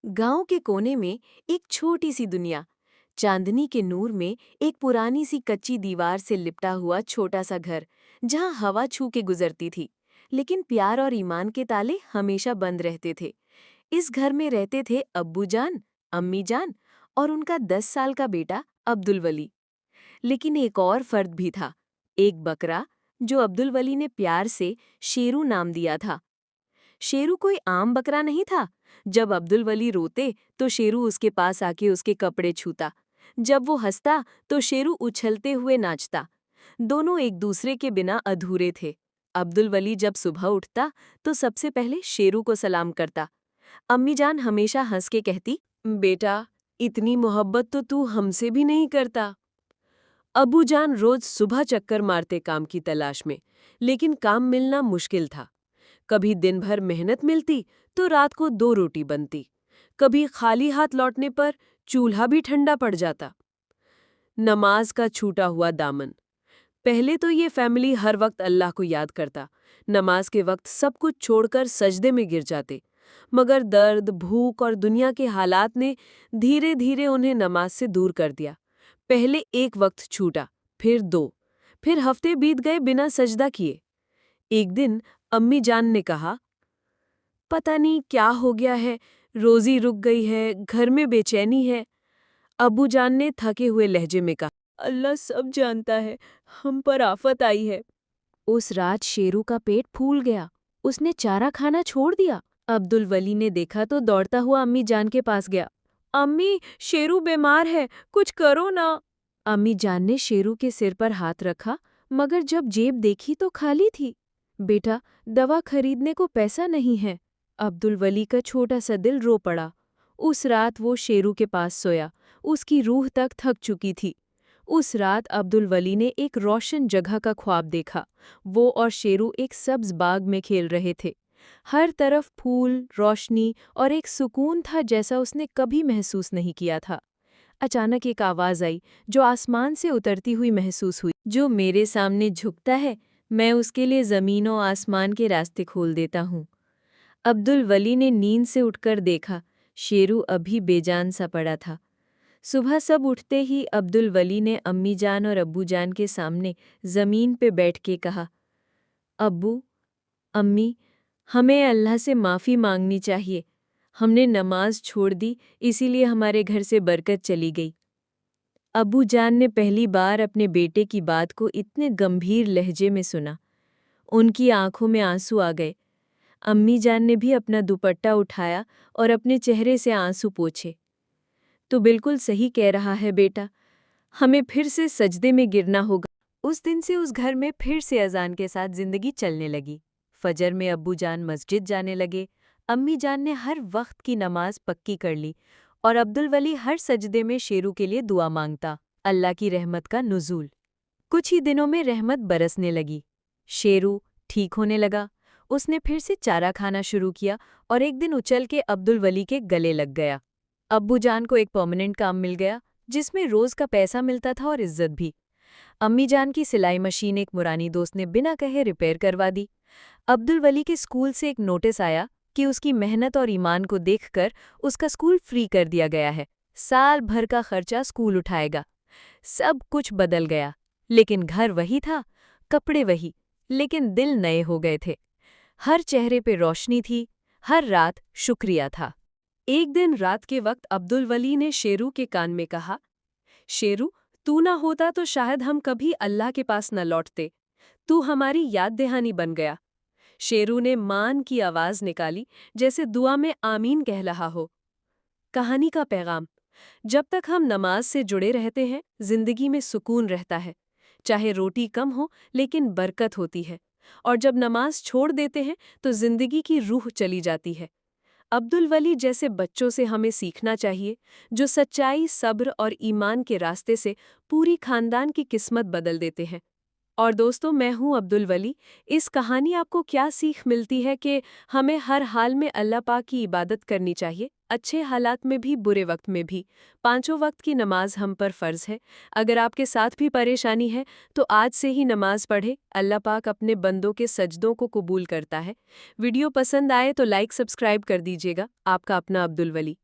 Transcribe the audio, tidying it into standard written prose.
गांव के कोने में एक छोटी सी दुनिया। चांदनी के नूर में एक पुरानी सी कच्ची दीवार से लिपटा हुआ छोटा सा घर, जहां हवा छू के गुजरती थी, लेकिन प्यार और ईमान के ताले हमेशा बंद रहते थे। इस घर में रहते थे अब्बू जान, अम्मी जान और उनका 10 साल का बेटा अब्दुल वली। लेकिन एक और फर्द भी था, एक बकरा, जो अब्दुल वली ने प्यार से शेरू नाम दिया था। शेरू कोई आम बकरा नहीं था। जब अब्दुल वली रोते तो शेरू उसके पास आके उसके कपड़े छूता। जब वो हंसता तो शेरू उछलते हुए नाचता। दोनों एक दूसरे के बिना अधूरे थे। अब्दुल वली जब सुबह उठता तो सबसे पहले शेरू को सलाम करता। अम्मी जान हमेशा हंस के कहती, बेटा, इतनी मोहब्बत तो तू हमसे भी नहीं करता। अबू जान रोज सुबह चक्कर मारते काम की तलाश में, लेकिन काम मिलना मुश्किल था। कभी दिन भर मेहनत मिलती तो रात को 2 रोटी बनती, कभी खाली हाथ लौटने पर चूल्हा भी ठंडा पड़ जाता। नमाज का छूटा हुआ दामन। पहले तो ये फैमिली हर वक्त अल्लाह को याद करता। नमाज के वक्त सब कुछ छोड़कर सजदे में गिर जाते। मगर दर्द, भूख और दुनिया के हालात ने धीरे धीरे उन्हें नमाज से दूर कर दिया। पहले एक वक्त छूटा, फिर 2, फिर हफ्ते बीत गए बिना सजदा किए। एक दिन अम्मी जान ने कहा, पता नहीं क्या हो गया है, रोजी रुक गई है, घर में बेचैनी है। अबू जान ने थके हुए लहजे में कहा, अल्लाह सब जानता है, हम पर आफत आई है। उस रात शेरू का पेट फूल गया। उसने चारा खाना छोड़ दिया। अब्दुल वली ने देखा तो दौड़ता हुआ अम्मी जान के पास गया। अम्मी, शेरू बीमार है, कुछ करो ना। अम्मी जान ने शेरू के सिर पर हाथ रखा, मगर जब जेब देखी तो खाली थी। बेटा, दवा खरीदने को पैसा नहीं है। अब्दुल वली का छोटा सा दिल रो पड़ा। उस रात वो शेरू के पास सोया। उसकी रूह तक थक चुकी थी। उस रात अब्दुल वली ने एक रोशन जगह का ख्वाब देखा। वो और शेरू एक सब्ज बाग में खेल रहे थे। हर तरफ फूल, रोशनी और एक सुकून था जैसा उसने कभी महसूस नहीं किया था। अचानक एक आवाज़ आई, जो आसमान से उतरती हुई महसूस हुई। जो मेरे सामने झुकता है, मैं उसके लिए ज़मीन और आसमान के रास्ते खोल देता हूँ। अब्दुल वली ने नींद से उठकर देखा, शेरू अभी बेजान सा पड़ा था। सुबह सब उठते ही अब्दुल वली ने अम्मी जान और अब्बू जान के सामने ज़मीन पे बैठ के कहा, अब्बू, अम्मी, हमें अल्लाह से माफ़ी मांगनी चाहिए। हमने नमाज छोड़ दी, इसीलिए हमारे घर से बरकत चली गई। अब्बू जान ने पहली बार अपने बेटे की बात को इतने गंभीर लहजे में सुना। उनकी आंखों में आंसू आ गए। अम्मी जान ने भी अपना दुपट्टा उठाया और अपने चेहरे से आंसू पोंछे। तो बिल्कुल सही कह रहा है बेटा, हमें फिर से सजदे में गिरना होगा। उस दिन से उस घर में फिर से अजान के साथ जिंदगी चलने लगी। फजर में अब्बू जान मस्जिद जाने लगे। अम्मी जान ने हर वक्त की नमाज पक्की कर ली और अब्दुल वली हर सजदे में शेरू के लिए दुआ मांगता। अल्लाह की रहमत का नुज़ूल। कुछ ही दिनों में रहमत बरसने लगी। शेरू ठीक होने लगा। उसने फिर से चारा खाना शुरू किया और एक दिन उछल के अब्दुल वली के गले लग गया। अब्बू जान को एक परमानेंट काम मिल गया, जिसमें रोज का पैसा मिलता था और इज्जत भी। अम्मी जान की सिलाई मशीन एक पुरानी दोस्त ने बिना कहे रिपेयर करवा दी। अब्दुल वली के स्कूल से एक नोटिस आया कि उसकी मेहनत और ईमान को देखकर उसका स्कूल फ्री कर दिया गया है। साल भर का खर्चा स्कूल उठाएगा। सब कुछ बदल गया, लेकिन घर वही था, कपड़े वही, लेकिन दिल नए हो गए थे। हर चेहरे पे रोशनी थी, हर रात शुक्रिया था। एक दिन रात के वक्त अब्दुल वली ने शेरू के कान में कहा, शेरू, तू ना होता तो शायद हम कभी अल्लाह के पास न लौटते। तू हमारी याद दहानी बन गया। शेरू ने मान की आवाज निकाली, जैसे दुआ में आमीन कह रहा हो। कहानी का पैगाम: जब तक हम नमाज से जुड़े रहते हैं, जिंदगी में सुकून रहता है। चाहे रोटी कम हो, लेकिन बरकत होती है। और जब नमाज छोड़ देते हैं तो जिंदगी की रूह चली जाती है। अब्दुल वली जैसे बच्चों से हमें सीखना चाहिए, जो सच्चाई, सब्र और ईमान के रास्ते से पूरी खानदान की किस्मत बदल देते हैं। और दोस्तों, मैं हूँ अब्दुल वली। इस कहानी आपको क्या सीख मिलती है कि हमें हर हाल में अल्लाह पाक की इबादत करनी चाहिए, अच्छे हालात में भी, बुरे वक्त में भी। 5 वक्त की नमाज हम पर फ़र्ज़ है। अगर आपके साथ भी परेशानी है तो आज से ही नमाज पढ़े। अल्लाह पाक अपने बंदों के सजदों को कबूल करता है। वीडियो पसंद आए तो लाइक, सब्सक्राइब कर दीजिएगा। आपका अपना अब्दुल वली।